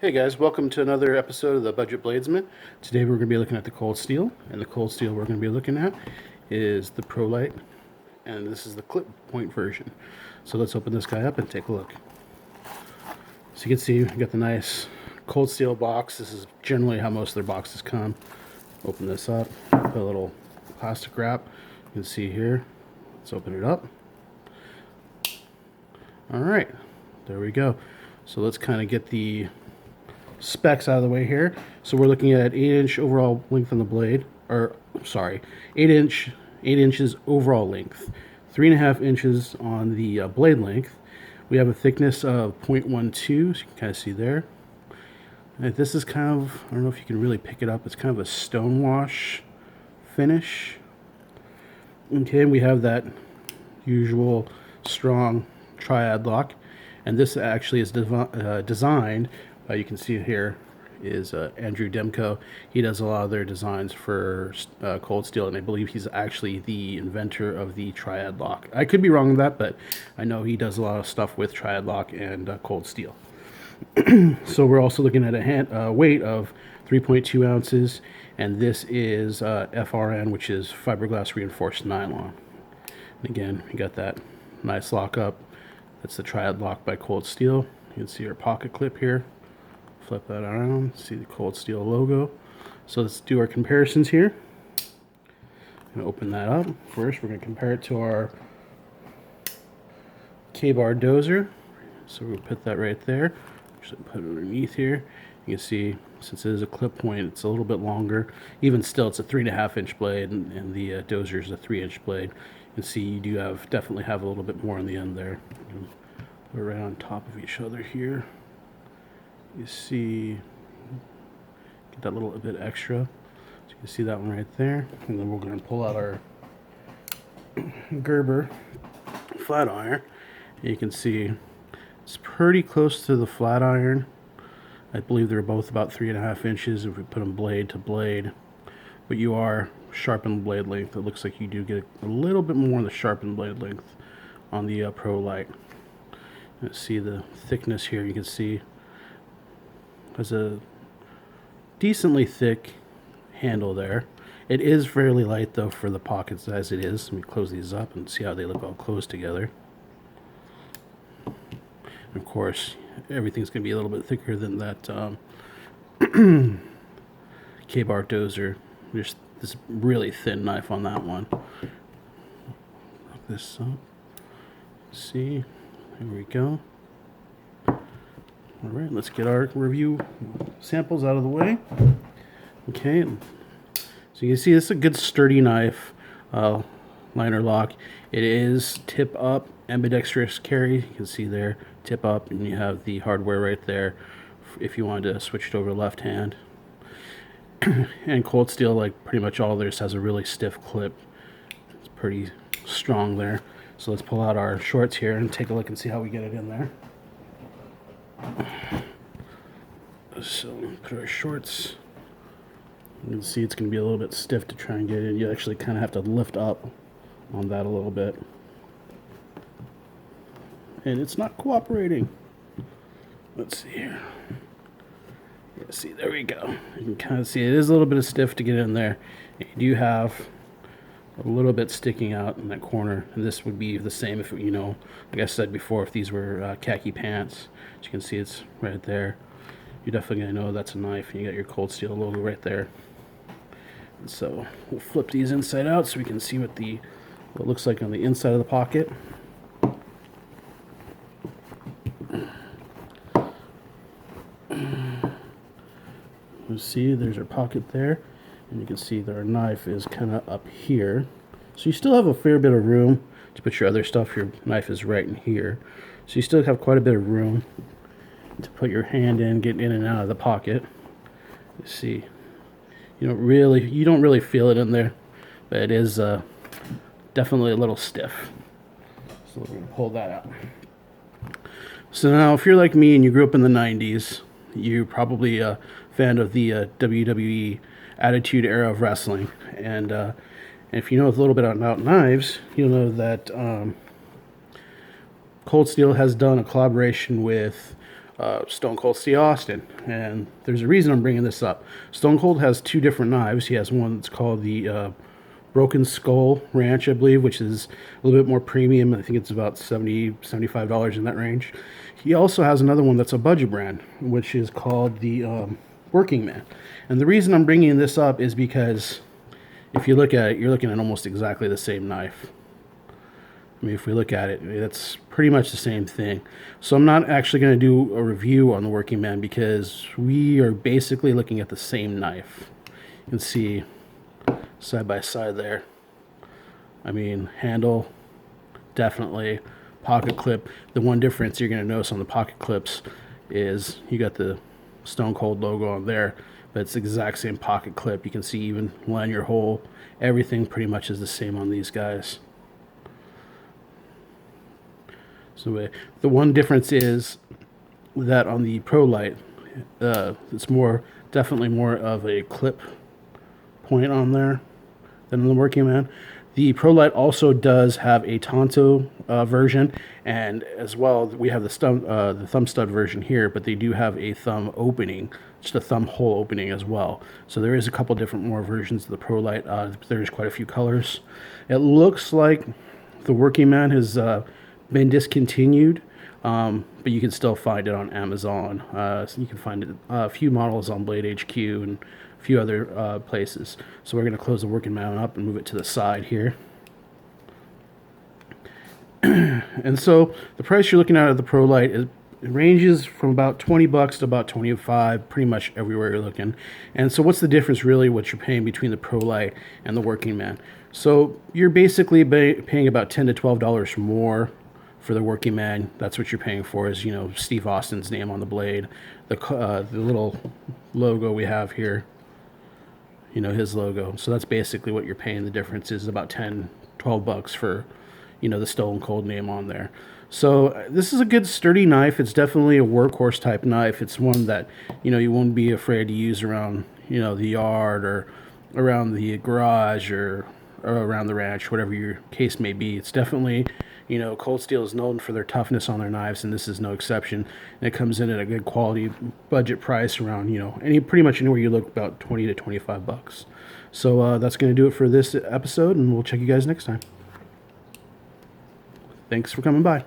Hey guys, welcome to another episode of the Budget Bladesman. Today we're going to be looking at the Cold Steel, and the Cold Steel we're going to be looking at is the Pro Lite, and this is the clip point version. So let's open this guy up and take a look. So you can see we got the nice Cold Steel box. This is generally how most of their boxes come. Open this up, put a little plastic wrap. You can see here. Let's open it up. Alright, there we go. So let's kind of get the specs out of the way here. So we're looking at 8-inch overall length on the blade, or sorry, 8 inches overall length, 3.5 inches on the blade length. We have a thickness of 0.12, so you can kind of see there. And this is kind of, I don't know if you can really pick it up, it's kind of a stone wash finish. Okay, we have that usual strong triad lock, and this actually is designed, you can see here, is Andrew Demko. He does a lot of their designs for Cold Steel, and I believe he's actually the inventor of the triad lock. I could be wrong with that, but I know he does a lot of stuff with triad lock and Cold Steel. So we're also looking at a weight of 3.2 ounces, and this is FRN, which is fiberglass reinforced nylon. And again, we got that nice lock up. That's the triad lock by Cold Steel. You can see our pocket clip here. Flip that around, see the Cold Steel logo. So let's do our comparisons here. I'm going to open that up. First, we're going to compare it to our K-bar dozer. So we'll put that right there. Actually put it underneath here. You can see, since it is a clip point, it's a little bit longer. Even still, it's a 3.5 inch blade, and the dozer is a 3-inch blade. You can see you do definitely have a little bit more on the end there. Put it right on top of each other here. You see, get that little bit extra. So you can see that one right there. And then we're going to pull out our Gerber flat iron. And you can see it's pretty close to the flat iron. I believe they're both about 3.5 inches if we put them blade to blade. But you are sharpened blade length. It looks like you do get a little bit more on the sharpened blade length on the Pro Lite. Let's see the thickness here. You can see has a decently thick handle there. It is fairly light though for the pockets as it is. Let me close these up and see how they look all close together. And of course, everything's going to be a little bit thicker than that K-bar dozer. There's this really thin knife on that one. Look this up. See, there we go. All right, let's get our review samples out of the way. Okay, so you can see this is a good sturdy knife, liner lock. It is tip up, ambidextrous carry. You can see there, tip up, and you have the hardware right there if you wanted to switch it over to left hand. And Cold Steel, like pretty much all of theirs, has a really stiff clip. It's pretty strong there. So let's pull out our shorts here and take a look and see how we get it in there. So put our shorts. You can see it's going to be a little bit stiff to try and get in. You actually kind of have to lift up on that a little bit. And it's not cooperating. Let's see here. Yeah, see, there we go. You can kind of see it is a little bit of stiff to get in there. And you do have a little bit sticking out in that corner, and this would be the same if, you know, like I said before, if these were khaki pants. As you can see, it's right there. You're definitely going to know that's a knife, and you got your Cold Steel logo right there. And so we'll flip these inside out so we can see what it looks like on the inside of the pocket. You see, there's our pocket there. And you can see that our knife is kind of up here. So you still have a fair bit of room to put your other stuff. Your knife is right in here. So you still have quite a bit of room to put your hand in, get in and out of the pocket. You see, you don't really feel it in there, but it is definitely a little stiff. So we're going to pull that out. So now, if you're like me and you grew up in the 90s, you're probably a fan of the WWE Attitude Era of wrestling, and if you know a little bit about knives, you'll know that Cold Steel has done a collaboration with Stone Cold Steve Austin. And there's a reason I'm bringing this up. Stone Cold has two different knives. He has one that's called the Broken Skull Ranch, I believe, which is a little bit more premium. I think it's about $75 in that range. He also has another one that's a budget brand, which is called the Working Man. And the reason I'm bringing this up is because if you look at it, you're looking at almost exactly the same knife. I mean, if we look at it, it's pretty much the same thing. So I'm not actually going to do a review on the Working Man because we are basically looking at the same knife. You can see side by side there. I mean, handle, definitely. Pocket clip. The one difference you're going to notice on the pocket clips is you got the Stone Cold logo on there, but it's the exact same pocket clip. You can see even lanyard hole. Everything pretty much is the same on these guys. So the one difference is that on the Pro Lite, it's definitely more of a clip point on there than on the Working Man. The Pro Lite also does have a Tonto version, and as well we have the thumb stud version here, but they do have a thumb opening, just a thumb hole opening as well. So there is a couple different more versions of the Pro Lite. There's quite a few colors. It looks like the Working Man has been discontinued, but you can still find it on Amazon. So you can find it, a few models on Blade HQ and a few other places. So we're going to close the Working Man up and move it to the side here. And so the price you're looking at of the Pro Lite is, it ranges from about $20 to about $25, pretty much everywhere you're looking. And so what's the difference really what you're paying between the Pro Lite and the Working Man? So you're basically paying about $10 to $12 more for the Working Man. That's what you're paying for, is, you know, Steve Austin's name on the blade, the little logo we have here, you know, his logo. So that's basically what you're paying. The difference is about $10-12 for, you know, the Stone Cold name on there. So this is a good sturdy knife. It's definitely a workhorse type knife. It's one that, you know, you won't be afraid to use around, you know, the yard or around the garage or around the ranch, whatever your case may be. It's definitely, you know, Cold Steel is known for their toughness on their knives, and this is no exception. And it comes in at a good quality budget price around, you know, pretty much anywhere you look, about 20 to 25 bucks. So that's going to do it for this episode, and we'll check you guys next time. Thanks for coming by.